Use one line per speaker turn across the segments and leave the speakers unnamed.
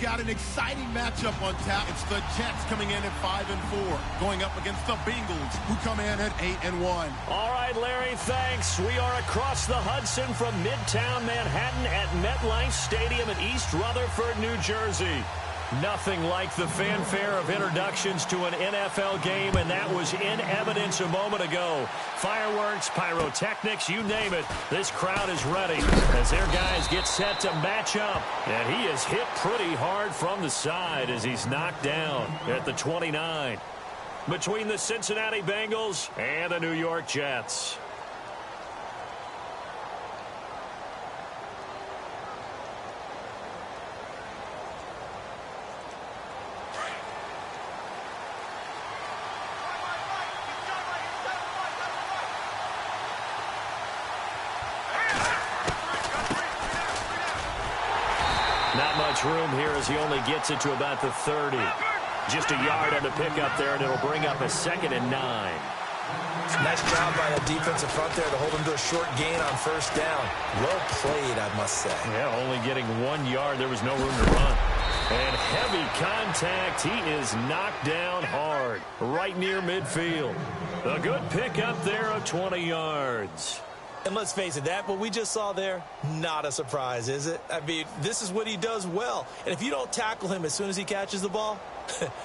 got an exciting matchup on tap. It's the Jets coming in at 5-4, going up against the Bengals, who come in at 8-1.
All right, Larry, thanks. We are across the Hudson from Midtown Manhattan at MetLife Stadium in East Rutherford, New Jersey. Nothing like the fanfare of introductions to an NFL game, and that was in evidence a moment ago. Fireworks, pyrotechnics, you name it. This crowd is ready as their guys get set to match up. And he is hit pretty hard from the side as he's knocked down at the 29. Between the Cincinnati Bengals and the New York Jets. Not much room here as he only gets it to about the 30. Just a yard on the pickup there, and it'll bring up a 2nd and 9.
Nice job by the defensive front there to hold him to a short gain on first down. Well played, I must say.
Yeah, only getting 1 yard. There was no room to run. And heavy contact. He is knocked down hard, right near midfield. A good pickup there of 20 yards.
And let's face it, what we just saw there, not a surprise, is it? I mean, this is what he does well. And if you don't tackle him as soon as he catches the ball,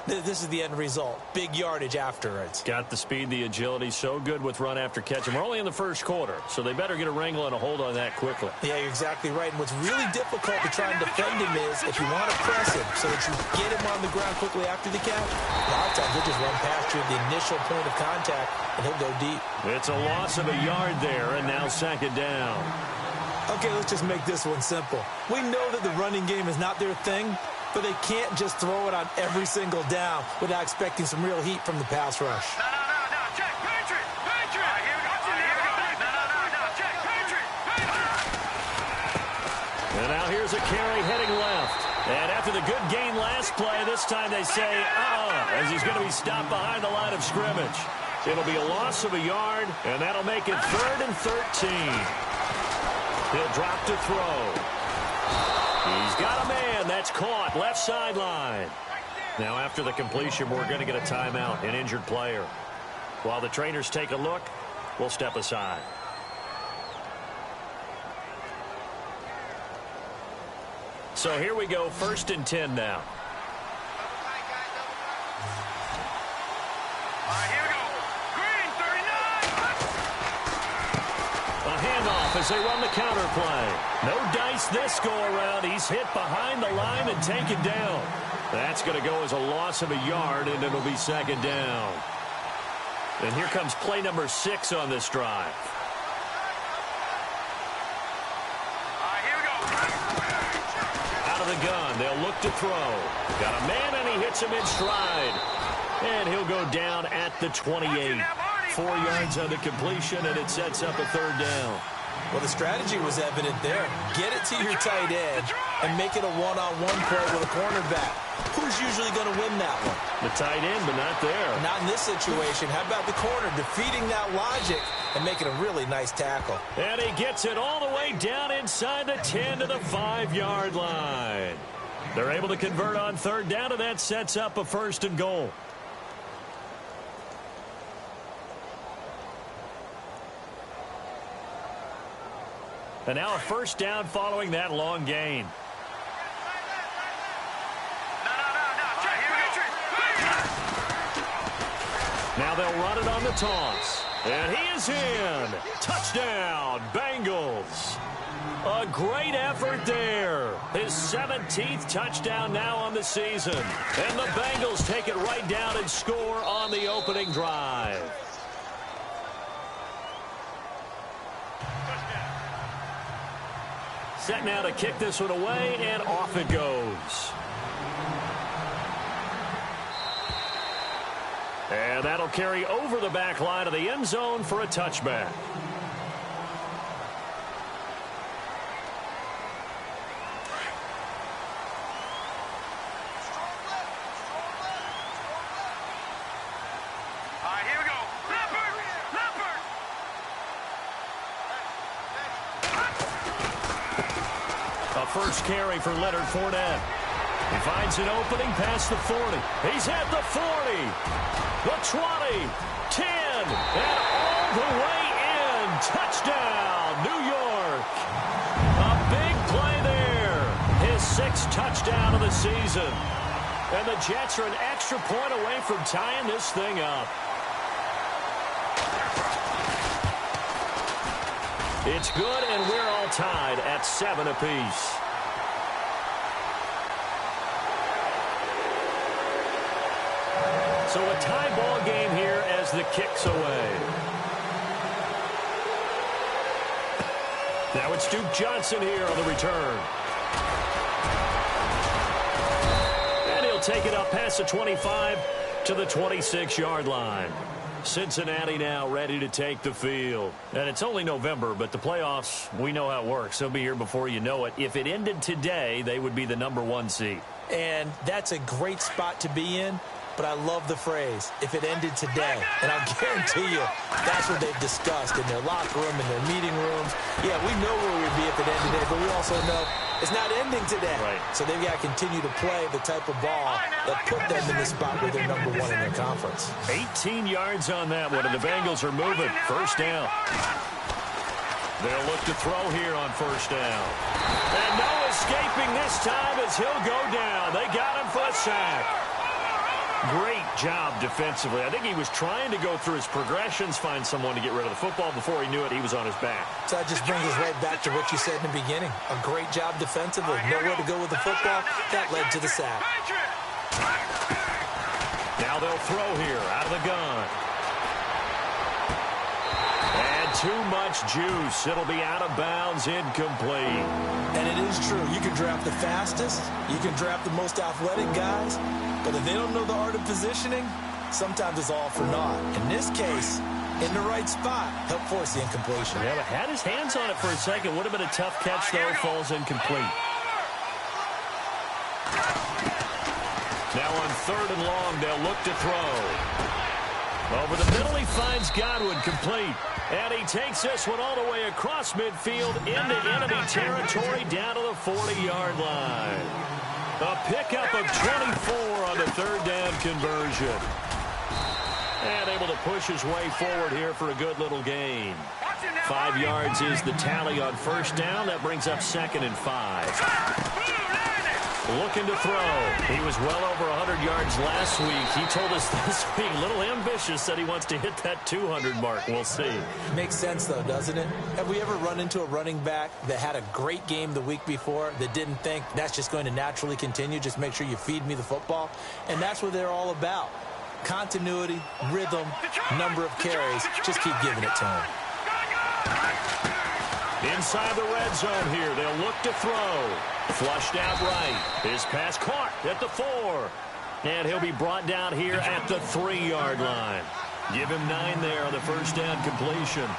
this is the end result. Big yardage afterwards.
Got the speed, the agility, so good with run after catch. And we're only in the first quarter, so they better get a wrangle and a hold on that quickly.
Yeah, you're exactly right. And what's really difficult to try and defend him is if you want to press him so that you get him on the ground quickly after the catch, a lot of times he'll just run past you at the initial point of contact, and he'll go deep.
It's a loss of a yard there, and now 2nd down.
Okay, let's just make this one simple. We know that the running game is not their thing, but they can't just throw it on every single down without expecting some real heat from the pass rush.
No. Check. Patriot. Here we go. No. Check. Patriot.
And now here's a carry heading left. And after the good gain last play, this time they say, as he's going to be stopped behind the line of scrimmage. It'll be a loss of a yard, and that'll make it 3rd and 13. He'll drop to throw. He's got a man. That's caught. Left sideline. Now, after the completion, we're going to get a timeout, an injured player. While the trainers take a look, we'll step aside. So here we go, 1st and 10 now.
Here we go. Green, 39.
A handoff as they run the counter play. No dice this go around. He's hit behind the line and taken down. That's going to go as a loss of a yard, and it'll be 2nd down. And here comes play number 6 on this drive.
Here we go.
Out of the gun, they'll look to throw. Got a man, and he hits him in stride. And he'll go down at the 28. 4 yards on the completion, and it sets up a 3rd down.
Well, the strategy was evident there. Get it to your tight end and make it a one-on-one play with a cornerback. Who's usually going to win that one?
The tight end, but not there.
Not in this situation. How about the corner defeating that logic and making a really nice tackle?
And he gets it all the way down inside the 10 to the 5-yard line. They're able to convert on 3rd down, and that sets up a 1st and goal. And now a 1st down following that long gain. Now they'll run it on the toss. And he is in. Touchdown, Bengals. A great effort there. His 17th touchdown now on the season. And the Bengals take it right down and score on the opening drive. Set now to kick this one away, and off it goes. And that'll carry over the back line of the end zone for a touchback. First carry for Leonard Fournette. He finds an opening past the 40. He's at the 40, the 20, 10, and all the way in. Touchdown, New York. A big play there. His 6th touchdown of the season. And the Jets are an extra point away from tying this thing up. It's good, and we're all tied at 7 apiece. So a tie ball game here as the kick's away. Now it's Duke Johnson here on the return. And he'll take it up past the 25 to the 26-yard line. Cincinnati now ready to take the field. And it's only November, but the playoffs, we know how it works. They'll be here before you know it. If it ended today, they would be the #1 seed.
And that's a great spot to be in. But I love the phrase, if it ended today. And I'll guarantee you, that's what they've discussed in their locker room, in their meeting rooms. Yeah, we know where we'd be if it ended today, but we also know it's not ending today. Right. So they've got to continue to play the type of ball that put them in the spot where they're #1 in their conference.
18 yards on that one, and the Bengals are moving. First down. They'll look to throw here on first down. And no escaping this time as he'll go down. They got him for a sack. Great job defensively. I think he was trying to go through his progressions, find someone to get rid of the football. Before he knew it, he was on his back.
So that just brings us right back to what you said in the beginning. A great job defensively. Nowhere to go with the football. That led to the sack.
Now they'll throw here out of the gun. And too much juice. It'll be out of bounds, incomplete.
And it is true. You can draft the fastest. You can draft the most athletic guys. But if they don't know the art of positioning, sometimes it's all for naught. In this case, in the right spot, help force the incompletion.
Yeah, but had his hands on it for a second. Would have been a tough catch, though. Falls incomplete. Now on 3rd and long, they'll look to throw. Over the middle, he finds Godwin, complete. And he takes this one all the way across midfield into enemy territory down to the 40-yard line. A pickup of 24 on the 3rd down conversion. And able to push his way forward here for a good little gain. 5 yards is the tally on first down. That brings up 2nd and 5. Looking to throw. He was well over 100 yards last week. He told us this week, a little ambitious, said he wants to hit that 200 mark. We'll see.
Makes sense, though, doesn't it? Have we ever run into a running back that had a great game the week before that didn't think that's just going to naturally continue? Just make sure you feed me the football. And that's what they're all about. Continuity, rhythm, number of carries. Just keep giving it to him.
Inside the red zone here. They'll look to throw. Flushed out right. His pass caught at the 4. And he'll be brought down here at the 3-yard line. Give him 9 there on the first down completion.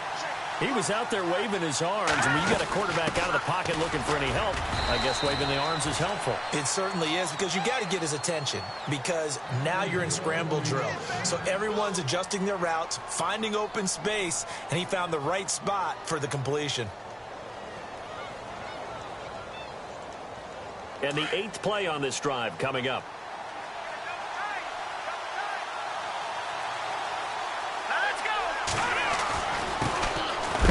He was out there waving his arms. And when you got a quarterback out of the pocket looking for any help, I guess waving the arms is helpful.
It certainly is, because you got to get his attention, because now you're in scramble drill. So everyone's adjusting their routes, finding open space, and he found the right spot for the completion.
And the 8th play on this drive coming up.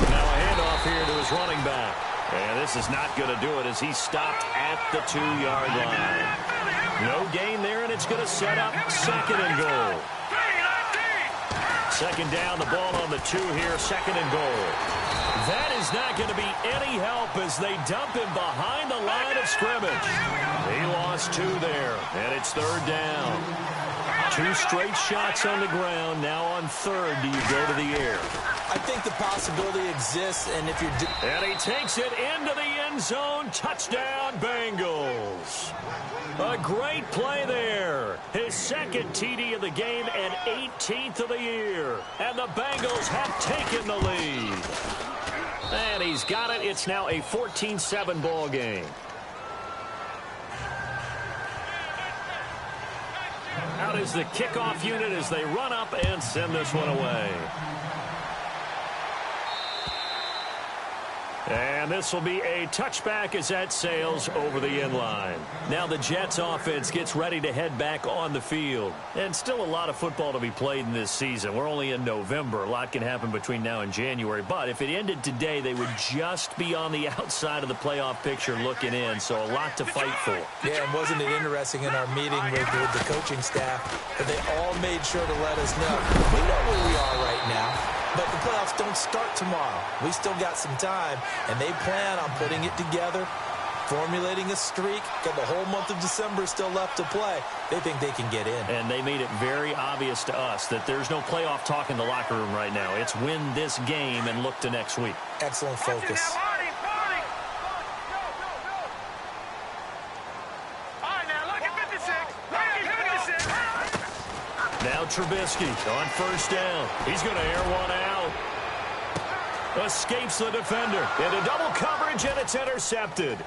Now a handoff here to his running back. And this is not going to do it as he's stopped at the 2-yard line. No gain there, and it's going to set up 2nd and goal. 2nd down, the ball on the 2 here, 2nd and goal. That is not going to be any help as they dump him behind the line of scrimmage. He lost 2 there, and it's 3rd down. 2 straight shots on the ground. Now on 3rd, do you go to the air?
I think the possibility exists, and if you're...
And he takes it into the end zone. Touchdown, Bengals. A great play there. His 2nd TD of the game and 18th of the year. And the Bengals have taken the lead. And he's got it. It's now a 14-7 ball game. Out is the kickoff unit as they run up and send this one away. And this will be a touchback as that sails over the end line. Now the Jets offense gets ready to head back on the field. And still a lot of football to be played in this season. We're only in November. A lot can happen between now and January. But if it ended today, they would just be on the outside of the playoff picture looking in. So a lot to fight for.
Yeah, and wasn't it interesting in our meeting with the coaching staff that they all made sure to let us know. We know where we are right now. But the playoffs don't start tomorrow. We still got some time, and they plan on putting it together, formulating a streak. Got the whole month of December still left to play. They think they can get in.
And they made it very obvious to us that there's no playoff talk in the locker room right now. It's win this game and look to next week.
Excellent focus.
Now Trubisky on first down. He's going to air one out. Escapes the defender into double coverage, and it's intercepted.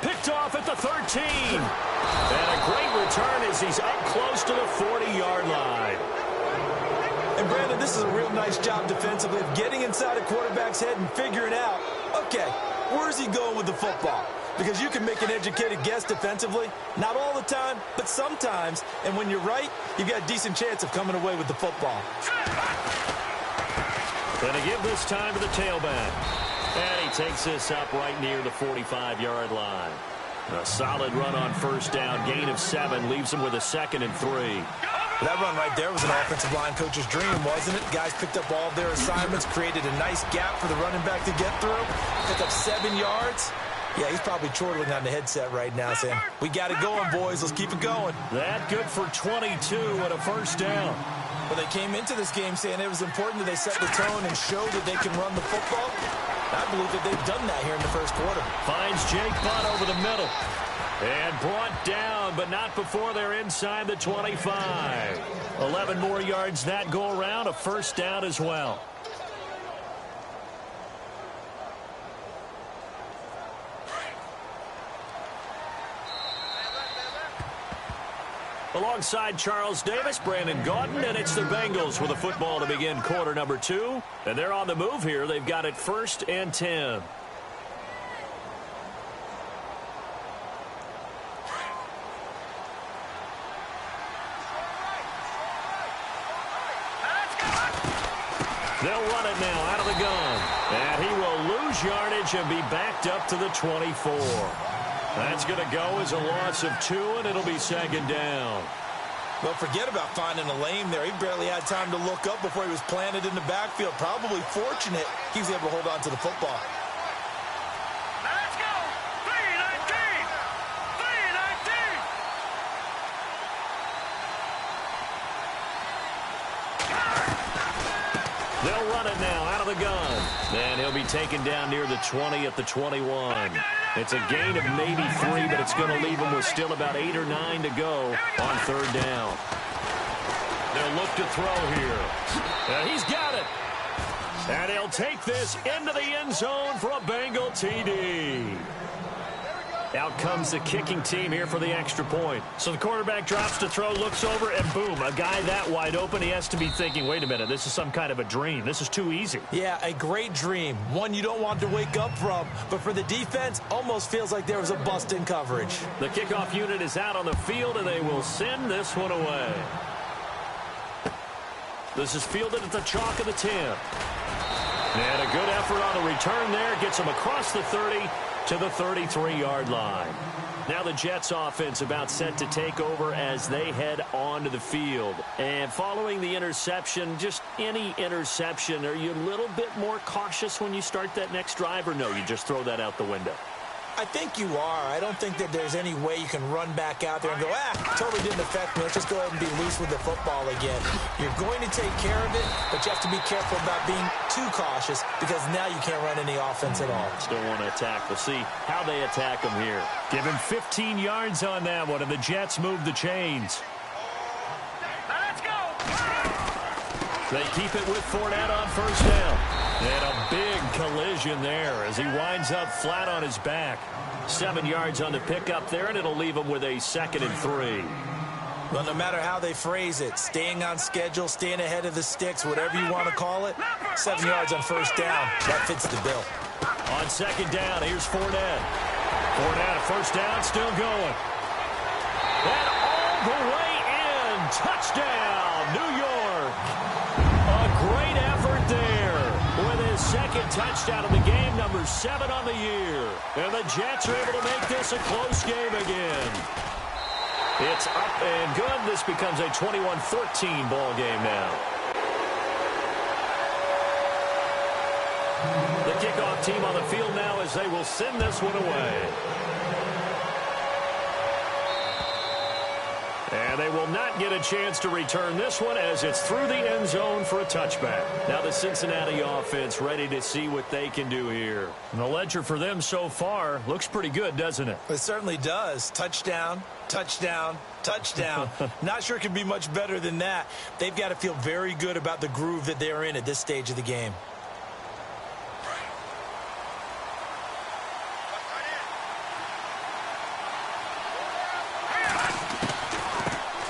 Picked off at the 13. And a great return as he's up close to the 40-yard line.
And, Brandon, this is a real nice job defensively of getting inside a quarterback's head and figuring out, okay, where's he going with the football? Because you can make an educated guess defensively. Not all the time, but sometimes. And when you're right, you've got a decent chance of coming away with the football.
Going to give this time to the tailback. And he takes this up right near the 45-yard line. A solid run on first down. Gain of 7 leaves him with a 2nd and 3.
That run right there was an offensive line coach's dream, wasn't it? Guys picked up all of their assignments, created a nice gap for the running back to get through. Picked up 7 yards. Yeah, he's probably chortling on the headset right now saying, we got it going, boys. Let's keep it going.
That good for 22 and a first down.
Well, they came into this game saying it was important that they set the tone and show that they can run the football. I believe that they've done that here in the first quarter.
Finds Jake Butt over the middle. And brought down, but not before they're inside the 25. 11 more yards that go around, a first down as well. Alongside Charles Davis, Brandon Gaudin, and it's the Bengals with a football to begin quarter number 2. And they're on the move here. They've got it 1st and 10. They'll run it now out of the gun. And he will lose yardage and be backed up to the 24. That's going to go as a loss of 2, and it'll be 2nd down.
Well, forget about finding a lane there. He barely had time to look up before he was planted in the backfield. Probably fortunate he was able to hold on to the football.
Let's go! 319! 319!
They'll run it now out of the gun. And he'll be taken down near the 20 at the 21. It's a gain of maybe 3, but it's going to leave him with still about 8 or 9 to go on 3rd down. They'll look to throw here. And he's got it. And he'll take this into the end zone for a Bengal TD. Out comes the kicking team here for the extra point. So the quarterback drops to throw, looks over, and boom, a guy that wide open, he has to be thinking, wait a minute, this is some kind of a dream. This is too easy.
Yeah, a great dream. One you don't want to wake up from. But for the defense, almost feels like there was a bust in coverage.
The kickoff unit is out on the field, and they will send this one away. This is fielded at the chalk of the 10. And a good effort on the return there. Gets him across the 30 to the 33-yard line. Now the Jets offense about set to take over as they head onto the field. And following the interception, just any interception, are you a little bit more cautious when you start that next drive, or no, you just throw that out the window?
I think you are. I don't think that there's any way you can run back out there and go, totally didn't affect me. Let's just go ahead and be loose with the football again. You're going to take care of it, but you have to be careful about being too cautious because now you can't run any offense at all.
Still want to attack. We'll see how they attack him here. Give him 15 yards on that one, and the Jets move the chains.
Let's go!
They keep it with Fournette on first down. And a big collision there as he winds up flat on his back. 7 yards on the pickup there, and it'll leave him with a 2nd and 3.
Well, no matter how they phrase it, staying on schedule, staying ahead of the sticks, whatever you want to call it, 7 yards on first down, that fits the bill.
On second down, here's Fournette. Fournette, a first down, still going. And all the way in. Touchdown, New York. A great effort there with his second touchdown of the game, number 7 on the year. And the Jets are able to make this a close game again. It's up and good. This becomes a 21-14 ball game now. The kickoff team on the field now as they will send this one away. And they will not get a chance to return this one as it's through the end zone for a touchback. Now the Cincinnati offense ready to see what they can do here. And the ledger for them so far looks pretty good, doesn't it?
It certainly does. Touchdown, touchdown, touchdown. Not sure it can be much better than that. They've got to feel very good about the groove that they're in at this stage of the game.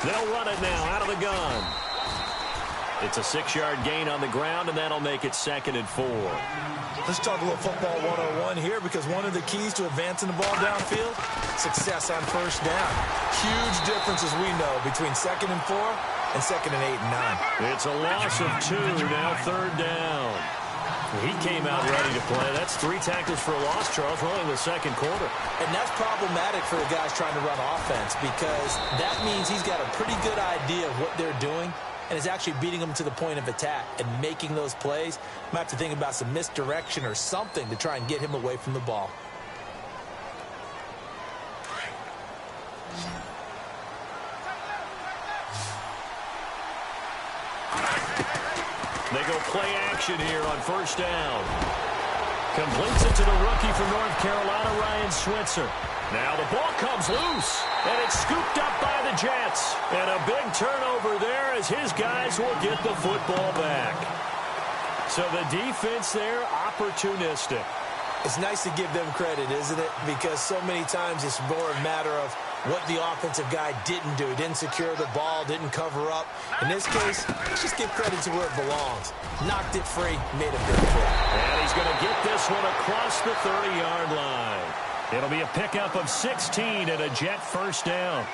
They'll run it now out of the gun. It's a 6-yard gain on the ground, and that'll make it 2nd and 4.
Let's talk a little football 101 here, because one of the keys to advancing the ball downfield, success on first down. Huge difference, as we know, between 2nd and 4 and 2nd and 8 and 9.
It's a loss of 2, now 3rd down. He came out ready to play. That's 3 tackles for a loss, Charles, really in the second quarter.
And that's problematic for the guys trying to run offense, because that means he's got a pretty good idea of what they're doing and is actually beating them to the point of attack and making those plays. Might have to think about some misdirection or something to try and get him away from the ball.
They go play action here on first down. Completes it to the rookie from North Carolina, Ryan Switzer. Now the ball comes loose, and it's scooped up by the Jets. And a big turnover there as his guys will get the football back. So the defense there, opportunistic.
It's nice to give them credit, isn't it? Because so many times it's more a matter of what the offensive guy didn't do. He didn't secure the ball, didn't cover up. In this case, let's just give credit to where it belongs. Knocked it free, made a big play.
And he's going to get this one across the 30-yard line. It'll be a pickup of 16 and a Jet first down.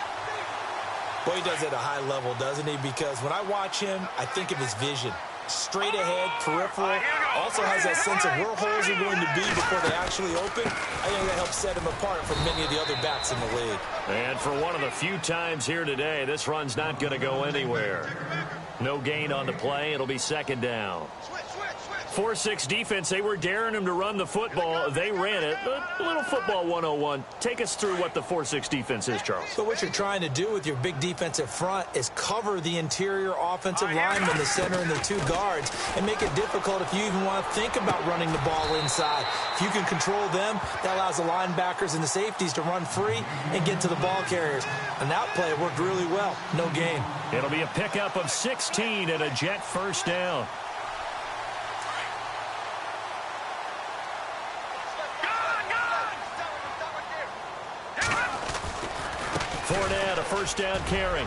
Boy, he does it at a high level, doesn't he? Because when I watch him, I think of his vision. Straight ahead, peripheral, also has that sense of where holes are going to be before they actually open. I think that helps set him apart from many of the other backs in the league.
And for one of the few times here today, this run's not going to go anywhere. No gain on the play. It'll be 2nd down. 4-6 defense, they were daring him to run the football. They ran it. A little football 101. Take us through what the 4-6 defense is, Charles.
So what you're trying to do with your big defensive front is cover the interior offensive lineman, the center, and the 2 guards, and make it difficult if you even want to think about running the ball inside. If you can control them, that allows the linebackers and the safeties to run free and get to the ball carriers. And that play worked really well. No gain.
It'll be a pickup of 16 and a Jet first down. Fournette, a first down carry.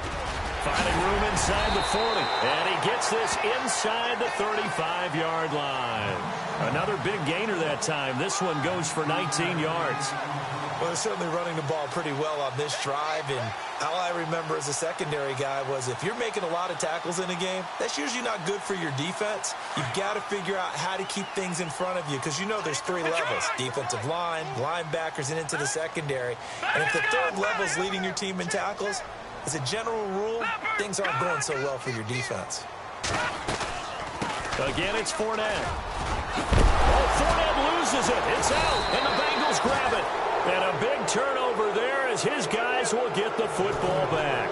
Finding room inside the 40. And he gets this inside the 35-yard line. Another big gainer that time. This one goes for 19 yards.
Well, they're certainly running the ball pretty well on this drive, and all I remember as a secondary guy was if you're making a lot of tackles in a game, that's usually not good for your defense. You've got to figure out how to keep things in front of you, because you know there's 3 levels: defensive line, linebackers, and into the secondary. And if the 3rd level is leading your team in tackles, as a general rule, things aren't going so well for your defense.
Again, it's Fournette. Oh, Fournette loses it. It's out, and the Bengals grab it. And a big turnover there as his guys will get the football back.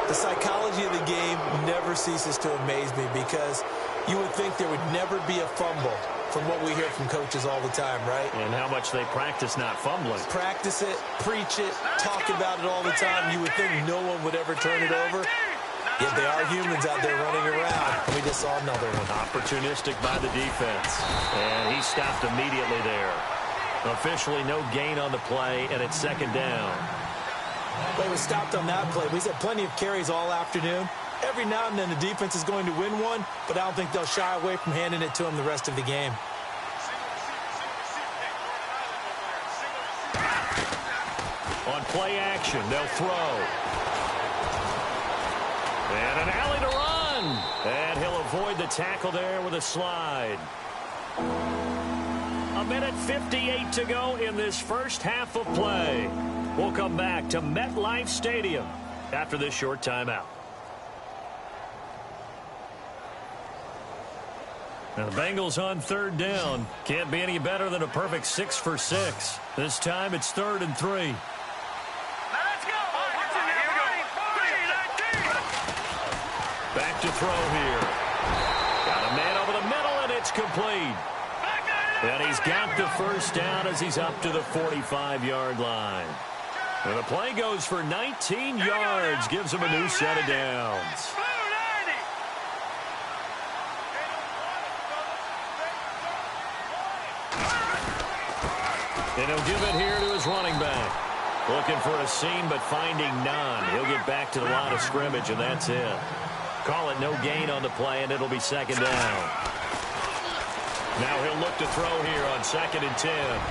The psychology of the game never ceases to amaze me, because you would think there would never be a fumble from what we hear from coaches all the time, right?
And how much they practice not fumbling.
Practice it, preach it, talk about it all the time. You would think no one would ever turn it over. Yet they are humans out there running around. And we just saw another one.
Opportunistic by the defense. And he stopped immediately there. Officially no gain on the play, and it's 2nd down.
Well, he was stopped on that play. We've had plenty of carries all afternoon. Every now and then the defense is going to win one, but I don't think they'll shy away from handing it to him the rest of the game.
play action. They'll throw. And an alley to run. And he'll avoid the tackle there with a slide. 1:58 to go in this first half of play. We'll come back to MetLife Stadium after this short timeout. Now the Bengals on third down. Can't be any better than a perfect 6 for 6. This time it's 3rd and 3.
Let's go.
Back to throw here. Got a man over the middle, and it's complete. And he's got the first down as he's up to the 45-yard line. And the play goes for 19 yards, gives him a new set of downs. And he'll give it here to his running back. Looking for a seam, but finding none. He'll get back to the line of scrimmage, and that's it. Call it no gain on the play, and it'll be 2nd down. Now he'll look to throw here on 2nd and 10.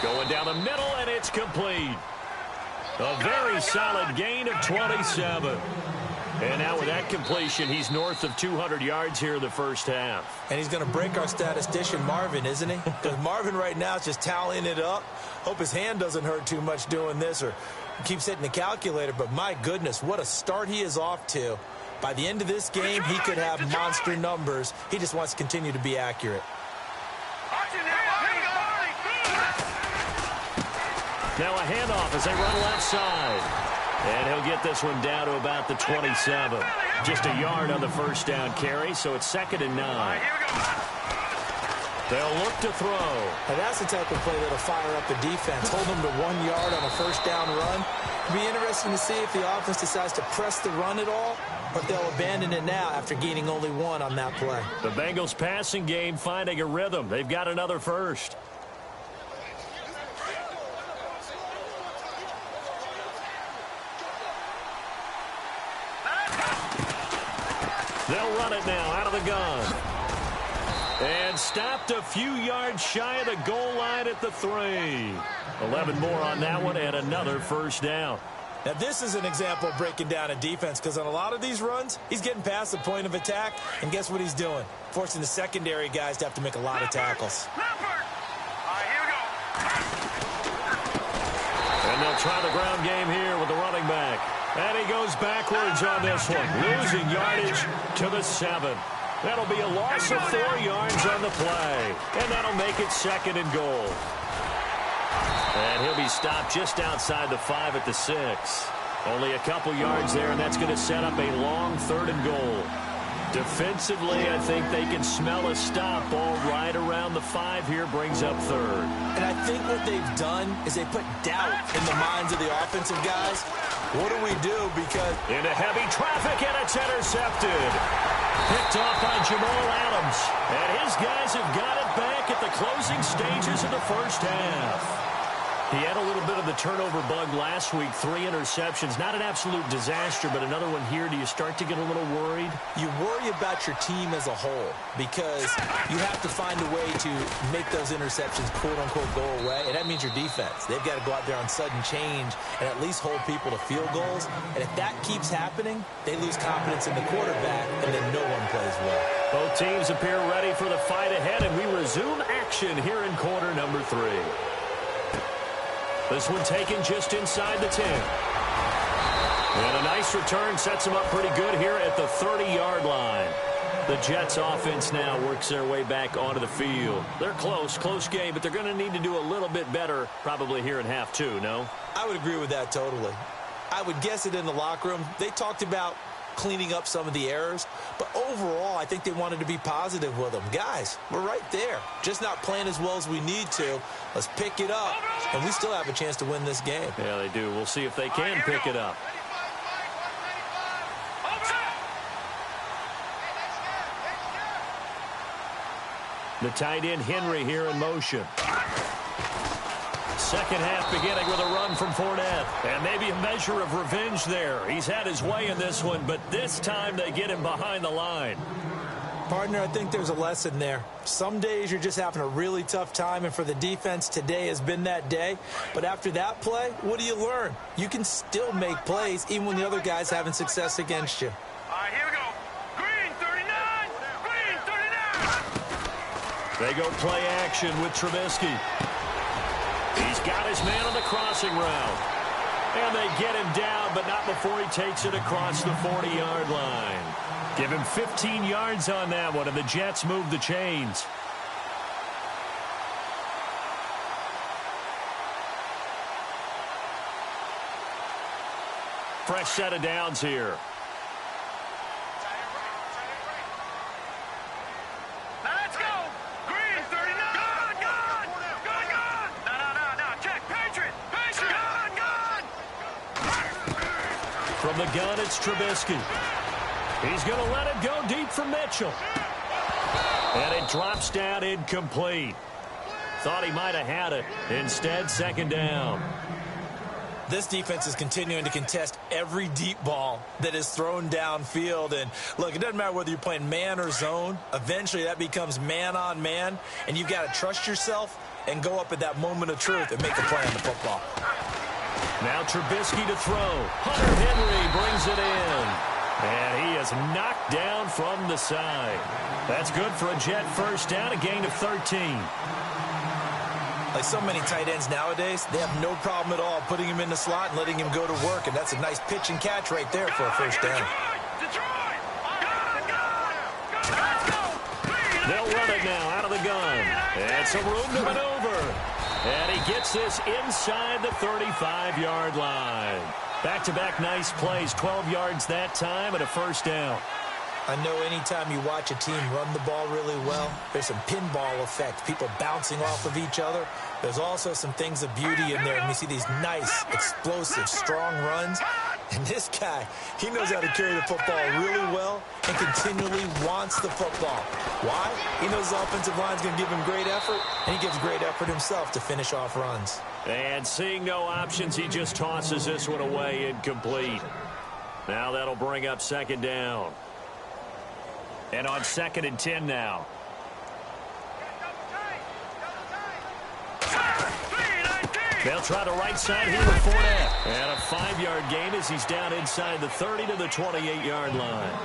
Going down the middle, and it's complete. A very solid gain of 27. And now with that completion, he's north of 200 yards here in the first half.
And he's going to break our statistician, Marvin, isn't he? Because Marvin right now is just tallying it up. Hope his hand doesn't hurt too much doing this or keeps hitting the calculator. But my goodness, what a start he is off to. By the end of this game, he could have monster numbers. He just wants to continue to be accurate.
Now a handoff as they run left side. And he'll get this one down to about the 27. Just a yard on the first down carry, so it's 2nd and 9. They'll look to throw.
And that's the type of play that'll fire up the defense. Hold them to 1 yard on a first down run. It'll be interesting to see if the offense decides to press the run at all, or if they'll abandon it now after gaining only 1 on that play.
The Bengals passing game finding a rhythm. They've got another first. They'll run it now out of the gun. And stopped a few yards shy of the goal line at the 3. 11 more on that one and another first down.
Now, this is an example of breaking down a defense because on a lot of these runs, he's getting past the point of attack, and guess what he's doing? Forcing the secondary guys to have to make a lot of tackles.
And they'll try the ground game here with the running back. And he goes backwards on this one, losing yardage to the 7. That'll be a loss of 4 yards on the play. And that'll make it 2nd and goal. And he'll be stopped just outside the 5 at the 6. Only a couple yards there, and that's going to set up a long 3rd and goal. Defensively, I think they can smell a stop. Ball right around the 5 here, brings up 3rd.
And I think what they've done is they put doubt in the minds of the offensive guys. What do we do? Because
into heavy traffic, and it's intercepted. Picked off by Jamal Adams. And his guys have got it back at the closing stages of the first half. He had a little bit of the turnover bug last week. 3 interceptions. Not an absolute disaster, but another one here. Do you start to get a little worried?
You worry about your team as a whole because you have to find a way to make those interceptions, quote-unquote, go away. And that means your defense. They've got to go out there on sudden change and at least hold people to field goals. And if that keeps happening, they lose confidence in the quarterback, and then no one plays well.
Both teams appear ready for the fight ahead, and we resume action here in quarter number 3. This one taken just inside the 10. And a nice return sets them up pretty good here at the 30-yard line. The Jets offense now works their way back onto the field. They're close game, but they're going to need to do a little bit better probably here in half 2, no?
I would agree with that totally. I would guess it in the locker room. They talked about cleaning up some of the errors, but overall I think they wanted to be positive with them. Guys, we're right there, just not playing as well as we need to. Let's pick it up, and we still have a chance to win this game.
Yeah, they do. We'll see if they can pick it up. The tight end Henry here in motion. Second half beginning with a run from Fournette. And maybe a measure of revenge there. He's had his way in this one, but this time they get him behind the line.
Partner, I think there's a lesson there. Some days you're just having a really tough time, and for the defense, today has been that day. But after that play, what do you learn? You can still make plays even when the other guy's having success against you.
All right, here we go. Green 39. Green 39.
They go play action with Trubisky. He's got his man on the crossing route. And they get him down, but not before he takes it across the 40-yard line. Give him 15 yards on that one, and the Jets move the chains. Fresh set of downs here.
Let's go. Green 39. Gone, gone. Gone, gone. No. Check. Patriot. Gone.
From the gun, it's Trubisky. He's going to let it go deep for Mitchell. And it drops down incomplete. Thought he might have had it. Instead, second down.
This defense is continuing to contest every deep ball that is thrown downfield. And, look, it doesn't matter whether you're playing man or zone. Eventually, that becomes man-on-man. And you've got to trust yourself and go up at that moment of truth and make a play on the football.
Now Trubisky to throw. Hunter Henry brings it in. And he is knocked down from the side. That's good for a Jet first down, a gain of 13.
Like so many tight ends nowadays, they have no problem at all putting him in the slot and letting him go to work. And that's a nice pitch and catch right there for a first down.
Detroit.
They'll run it now out of the gun. And some room to maneuver. And he gets this inside the 35-yard line. Back-to-back nice plays, 12 yards that time and a first down.
I know anytime you watch a team run the ball really well, there's some pinball effect, people bouncing off of each other. There's also some things of beauty in there, and we see these nice, explosive, strong runs. And this guy, he knows how to carry the football really well and continually wants the football. Why? He knows the offensive line's going to give him great effort, and he gives great effort himself to finish off runs.
And seeing no options, he just tosses this one away incomplete. Now that'll bring up second down. And on 2nd and 10 now. They'll try the right side here with Fournette. And a 5-yard gain as he's down inside the 30 to the 28-yard line.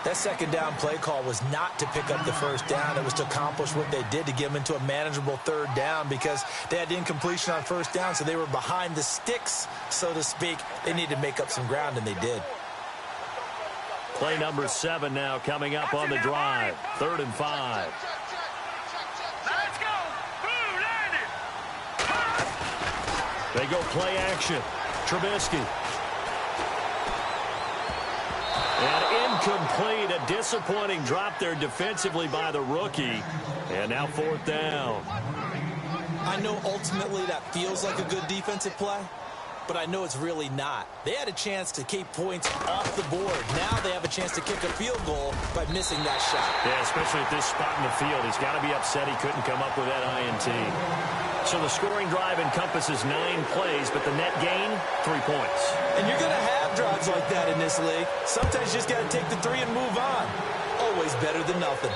That second down play call was not to pick up the first down. It was to accomplish what they did, to get them into a manageable third down, because they had incompletion on first down, so they were behind the sticks, so to speak. They needed to make up some ground, and they did.
Play number 7 now coming up on the drive. 3rd and 5.
Let's go. Blue landed.
They go play action. Trubisky. And incomplete. A disappointing drop there defensively by the rookie. And now 4th down.
I know ultimately that feels like a good defensive play, but I know it's really not. They had a chance to keep points off the board. Now they have a chance to kick a field goal by missing that shot.
Yeah, especially at this spot in the field. He's got to be upset he couldn't come up with that INT. So the scoring drive encompasses 9 plays, but the net gain, 3 points.
And you're going to have drives like that in this league. Sometimes you just got to take the 3 and move on. Always better than nothing.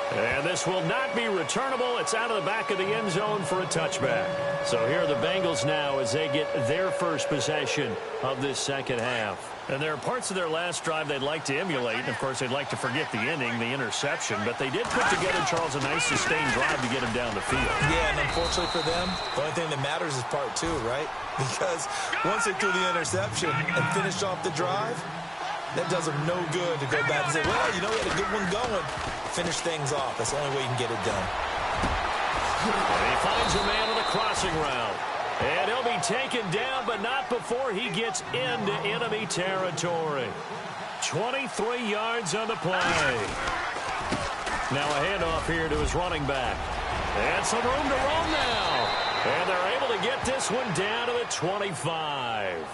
And this will not be returnable. It's out of the back of the end zone for a touchback. So here are the Bengals now as they get their first possession of this second half. And there are parts of their last drive they'd like to emulate. And, of course, they'd like to forget the inning, the interception. But they did put together, Charles, a nice sustained drive to get him down the field.
Yeah, and unfortunately for them, the only thing that matters is part 2, right? Because once they threw the interception and finished off the drive, that does them no good to go back and say, well, you know, we had a good one going. Finish things off. That's the only way you can get it done.
And he finds a man on the crossing route. And he'll be taken down, but not before he gets into enemy territory. 23 yards on the play. Now a handoff here to his running back. And some room to roam now. And they're able to get this one down to the 25.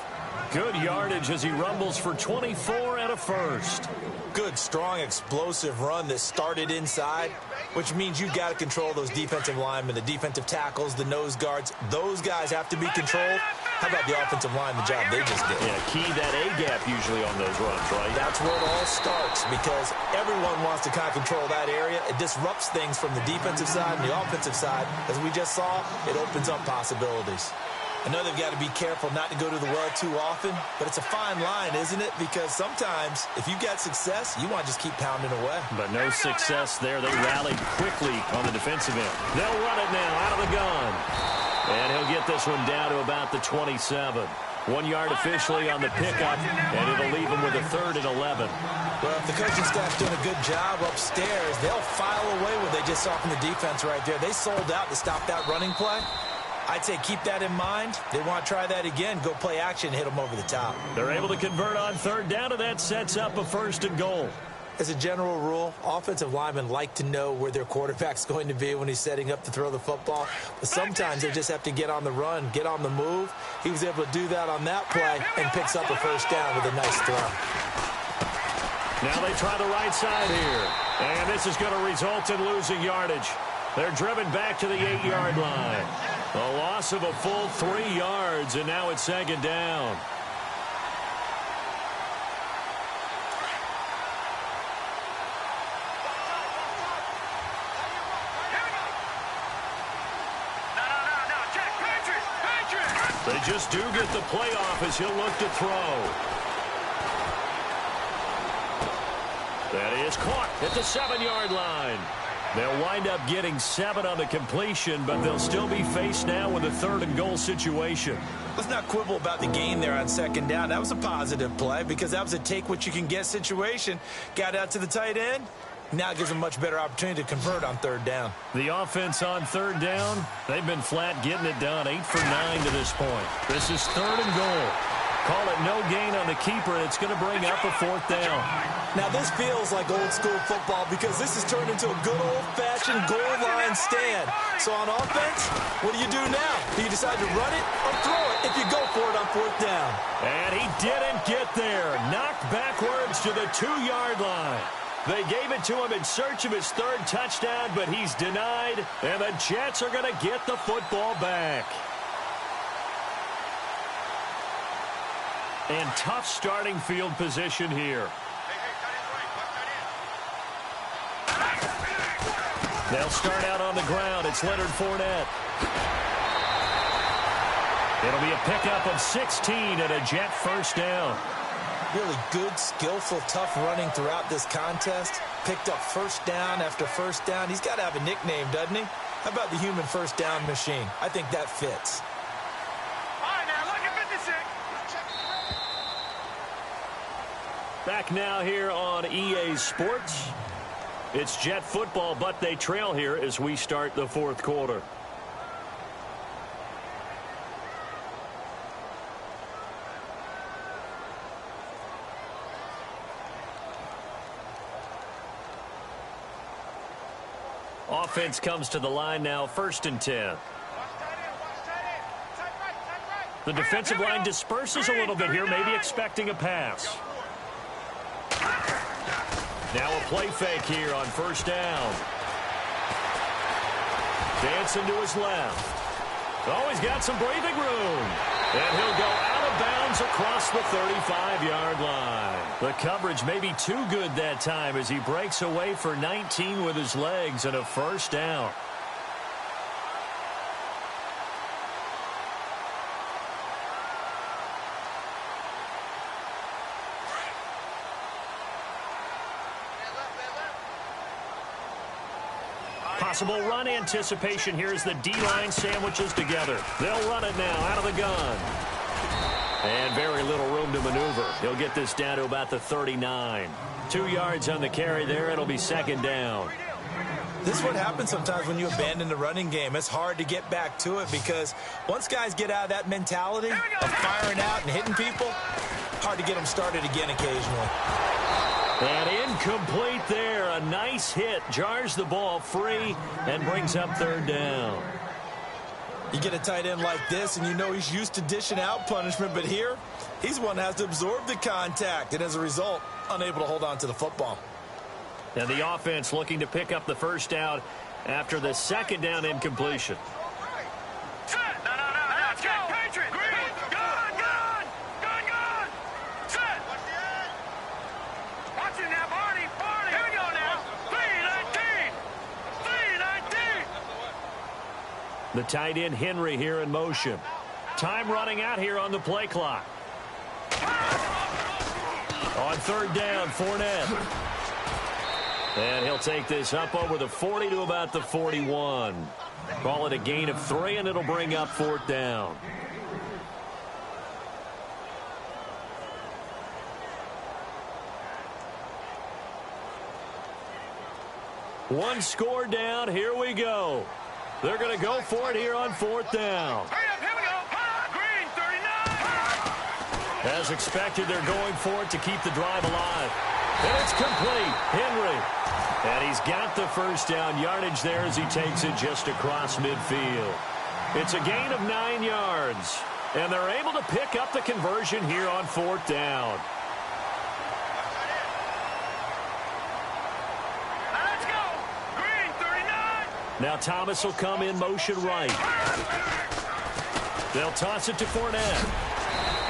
Good yardage as he rumbles for 24 and a first.
Good, strong, explosive run that started inside, which means you've got to control those defensive linemen, the defensive tackles, the nose guards. Those guys have to be controlled. How about the offensive line, the job they just did?
Yeah, key that A-gap usually on those runs, right?
That's where it all starts because everyone wants to kind of control that area. It disrupts things from the defensive side and the offensive side. As we just saw, it opens up possibilities. I know they've got to be careful not to go to the well too often, but it's a fine line, isn't it? Because sometimes, if you get success, you want to just keep pounding away.
But no success there. They rallied quickly on the defensive end. They'll run it now out of the gun. And he'll get this one down to about the 27. 1 yard officially on the pickup, and it'll leave him with a 3rd and 11.
Well, if the coaching staff's doing a good job upstairs, they'll file away what they just saw from the defense right there. They sold out to stop that running play. I'd say keep that in mind. They want to try that again, go play action, hit them over the top.
They're able to convert on 3rd down, and that sets up a 1st and goal.
As a general rule, offensive linemen like to know where their quarterback's going to be when he's setting up to throw the football. But sometimes they just have to get on the run, get on the move. He was able to do that on that play and picks up a 1st down with a nice throw.
Now they try the right side here. And this is going to result in losing yardage. They're driven back to the 8-yard line. A loss of a full 3 yards, and now it's 2nd down. They just do get the playoff as he'll look to throw. That is caught at the 7-yard line. They'll wind up getting 7 on the completion, but they'll still be faced now with a 3rd and goal situation.
Let's not quibble about the gain there on 2nd down. That was a positive play because that was a take-what-you-can-get situation. Got out to the tight end. Now it gives them a much better opportunity to convert on 3rd down.
The offense on 3rd down, they've been flat getting it done. 8 for 9 to this point. This is 3rd and goal. Call it no gain on the keeper, and it's going to bring up a 4th down.
Now this feels like old school football because this has turned into a good old-fashioned goal line stand. So on offense, what do you do now? Do you decide to run it or throw it if you go for it on 4th down?
And he didn't get there. Knocked backwards to the 2-yard line. They gave it to him in search of his 3rd touchdown, but he's denied, and the Jets are going to get the football back. And tough starting field position here. They'll start out on the ground. It's Leonard Fournette. It'll be a pickup of 16 and a Jet 1st down.
Really good, skillful, tough running throughout this contest. Picked up 1st down after 1st down. He's got to have a nickname, doesn't he? How about the human 1st down machine? I think that fits.
All right, now look at 56.
Back now here on EA Sports. It's Jet football, but they trail here as we start the 4th quarter. Offense comes to the line now, 1st and 10. The defensive line disperses a little bit here, maybe expecting a pass. Now a play fake here on 1st down. Dancing to his left. Oh, he's got some breathing room. And he'll go out of bounds across the 35-yard line. The coverage may be too good that time as he breaks away for 19 with his legs and a 1st down. Possible run anticipation here as the D-line sandwiches together. They'll run it now out of the gun. And very little room to maneuver. He'll get this down to about the 39. 2 yards on the carry there. It'll be 2nd down.
This is what happens sometimes when you abandon the running game. It's hard to get back to it because once guys get out of that mentality of firing out and hitting people, hard to get them started again occasionally.
And incomplete there. A nice hit. Jars the ball free and brings up 3rd down.
You get a tight end like this, and you know he's used to dishing out punishment, but here, he's one that has to absorb the contact, and as a result, unable to hold on to the football.
And the offense looking to pick up the first down after the second down incompletion.
Set. No. Let's go. Patriot. Green. Gun. Set. Watching now, Barney. Here we go now. 3-19.
The tight end Henry here in motion. Time running out here on the play clock. On third down, Fournette. And he'll take this up over the 40 to about the 41. Call it a gain of 3, and it'll bring up fourth down. One score down. Here we go. They're going to go for it here on fourth down.
Hurry up, here we go. Green, 39.
As expected, they're going for it to keep the drive alive. And it's complete. Henry. And he's got the first down yardage there as he takes it just across midfield. It's a gain of 9 yards. And they're able to pick up the conversion here on fourth down.
Let's go. Green, 39.
Now Thomas will come in motion right. They'll toss it to Fournette.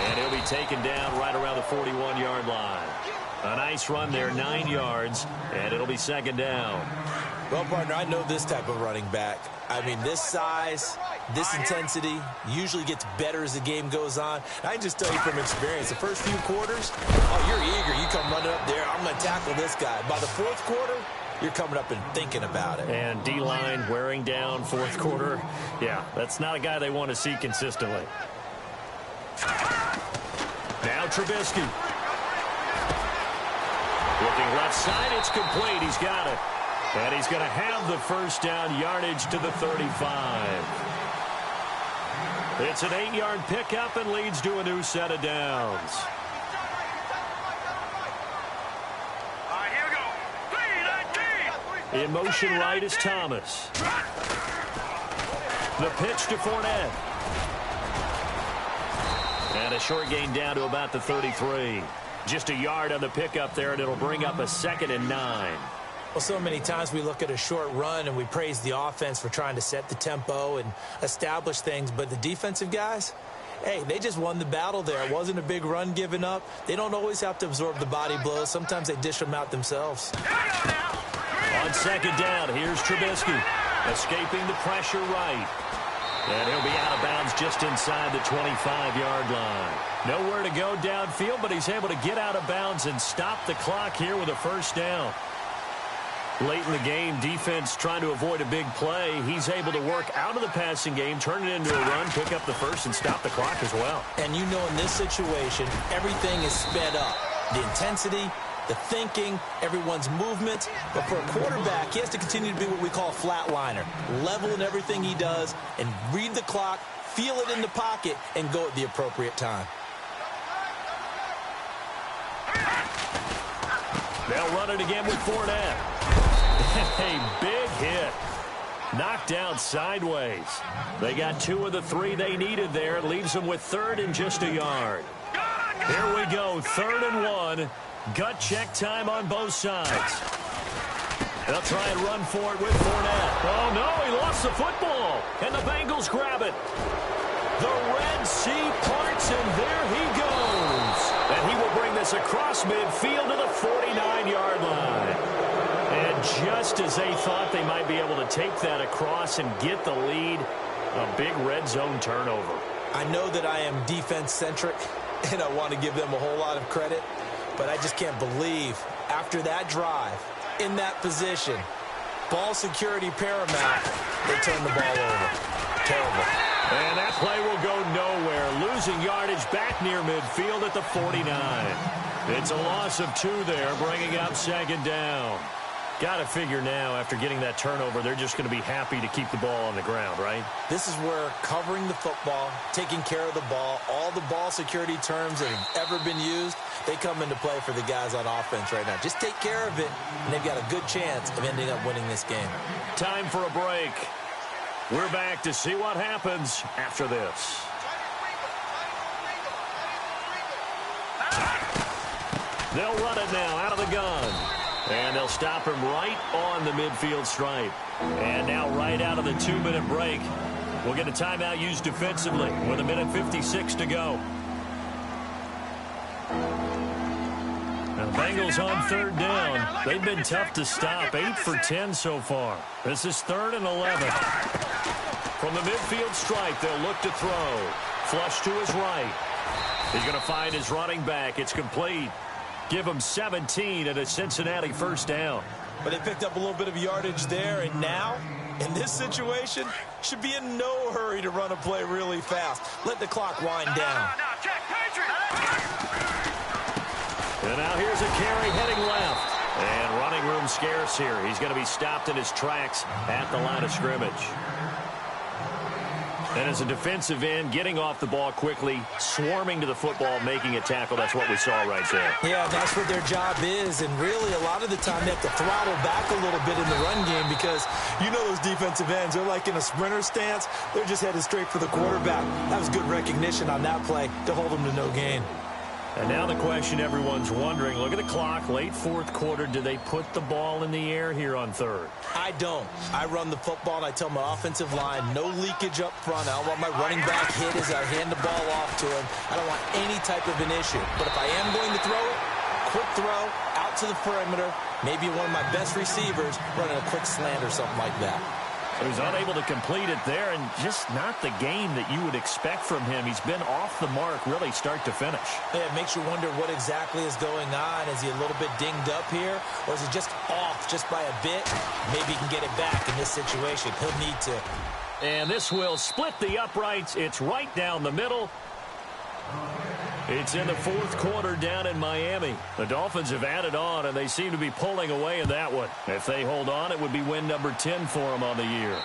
And he'll be taken down right around the 41-yard line. A nice run there, 9 yards, and it'll be second down.
Well, partner, I know this type of running back. I mean, this size, this intensity usually gets better as the game goes on. I can just tell you from experience, the first few quarters, oh, you're eager. You come running up there, I'm going to tackle this guy. By the fourth quarter, you're coming up and thinking about it.
And D-line wearing down fourth quarter. Yeah, that's not a guy they want to see consistently. Now Trubisky. Looking left side, it's complete. He's got it. And he's going to have the first down yardage to the 35. It's an 8-yard pickup and leads to a new set of downs.
All right, here we go. 3-19.
In motion right is Thomas. The pitch to Fournette. And a short gain down to about the 33. Just a yard on the pickup there, and it'll bring up a 2nd and 9.
Well, so many times we look at a short run and we praise the offense for trying to set the tempo and establish things, but the defensive guys, hey, they just won the battle there. It wasn't a big run given up. They don't always have to absorb the body blows. Sometimes they dish them out themselves.
On second down, here's Trubisky, escaping the pressure right. And he'll be out of bounds just inside the 25-yard line. Nowhere to go downfield, but he's able to get out of bounds and stop the clock here with a first down. Late in the game, defense trying to avoid a big play. He's able to work out of the passing game, turn it into a run, pick up the first, and stop the clock as well.
And you know in this situation, everything is sped up. The intensity, the thinking, everyone's movement. But for a quarterback, he has to continue to be what we call a flatliner. Level in everything he does and read the clock, feel it in the pocket, and go at the appropriate time.
They'll run it again with Fournette. A big hit. Knocked down sideways. They got 2 of the 3 they needed there. It leaves them with 3rd and just a yard. Here we go, 3rd and 1. Gut check time on both sides. They'll try and run for it with Fournette. Oh, no, he lost the football. And the Bengals grab it. The Red Sea parts, and there he goes. And he will bring this across midfield to the 49-yard line. And just as they thought they might be able to take that across and get the lead, a big red zone turnover.
I know that I am defense-centric, and I want to give them a whole lot of credit, but I just can't believe after that drive, in that position, ball security paramount, they turn the ball over. Terrible.
And that play will go nowhere. Losing yardage back near midfield at the 49. It's a loss of 2 there, bringing up second down. Got to figure now, after getting that turnover, they're just going to be happy to keep the ball on the ground, right?
This is where covering the football, taking care of the ball, all the ball security terms that have ever been used, they come into play for the guys on offense right now. Just take care of it, and they've got a good chance of ending up winning this game.
Time for a break. We're back to see what happens after this. They'll run it now out of the gun. And they'll stop him right on the midfield stripe. And now right out of the 2-minute break, we'll get a timeout used defensively with 1:56 to go. Now, Bengals on 3rd down. They've been tough to stop. 8 for 10 so far. This is 3rd and 11. From the midfield stripe, they'll look to throw. Flush to his right. He's going to find his running back. It's complete. Give him 17 at a Cincinnati 1st down.
But they picked up a little bit of yardage there, and now, in this situation, should be in no hurry to run a play really fast. Let the clock wind down.
And now here's a carry heading left. And running room scarce here. He's going to be stopped in his tracks at the line of scrimmage. And as a defensive end, getting off the ball quickly, swarming to the football, making a tackle, that's what we saw right there.
Yeah, that's what their job is. And really, a lot of the time, they have to throttle back a little bit in the run game because you know those defensive ends, they're like in a sprinter stance. They're just headed straight for the quarterback. That was good recognition on that play to hold them to no gain.
And now the question everyone's wondering, look at the clock, late 4th quarter, do they put the ball in the air here on 3rd?
I don't. I run the football, and I tell my offensive line, no leakage up front. I don't want my running back hit as I hand the ball off to him. I don't want any type of an issue. But if I am going to throw it, quick throw, out to the perimeter, maybe one of my best receivers running a quick slant or something like that.
So he's unable to complete it there, and just not the game that you would expect from him. He's been off the mark really start to finish.
Yeah, it makes you wonder what exactly is going on. Is he a little bit dinged up here, or is he just off just by a bit? Maybe he can get it back in this situation. He'll need to.
And this will split the uprights. It's right down the middle. It's in the 4th quarter down in Miami. The Dolphins have added on, and they seem to be pulling away in that one. If they hold on, it would be win number 10 for them on the year.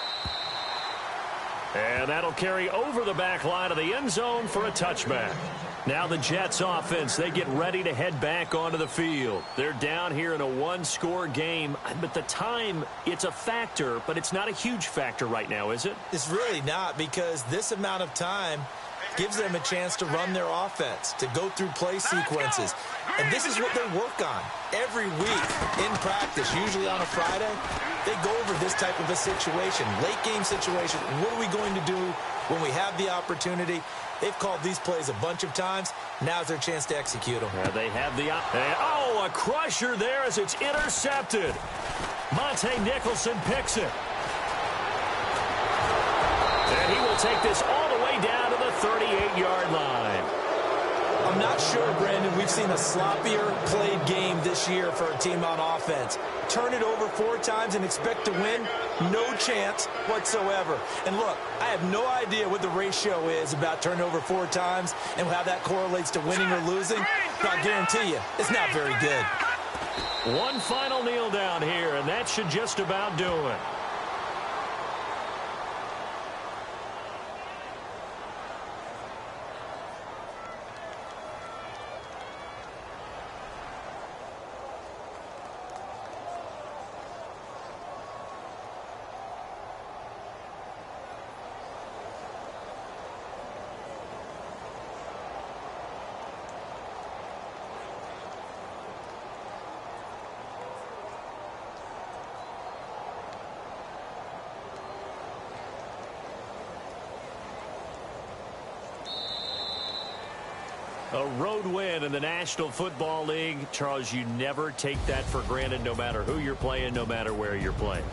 And that'll carry over the back line of the end zone for a touchback. Now the Jets offense, they get ready to head back onto the field. They're down here in a 1-score game, but the time, it's a factor, but it's not a huge factor right now, is it?
It's really not, because this amount of time gives them a chance to run their offense, to go through play sequences. And this is what they work on every week in practice, usually on a Friday. They go over this type of a situation, late game situation. What are we going to do when we have the opportunity? They've called these plays a bunch of times. Now's their chance to execute them.
Yeah, they have the a crusher there as it's intercepted. Monte Nicholson picks it. And he will take this all the way down to the 38-yard line.
I'm not sure, Brandon, we've seen a sloppier played game this year for a team on offense. Turn it over 4 times and expect to win? No chance whatsoever. And look, I have no idea what the ratio is about turning over 4 times and how that correlates to winning or losing. But I guarantee you, it's not very good.
One final kneel down here, and that should just about do it. A road win in the National Football League. Charles, you never take that for granted, no matter who you're playing, no matter where you're playing.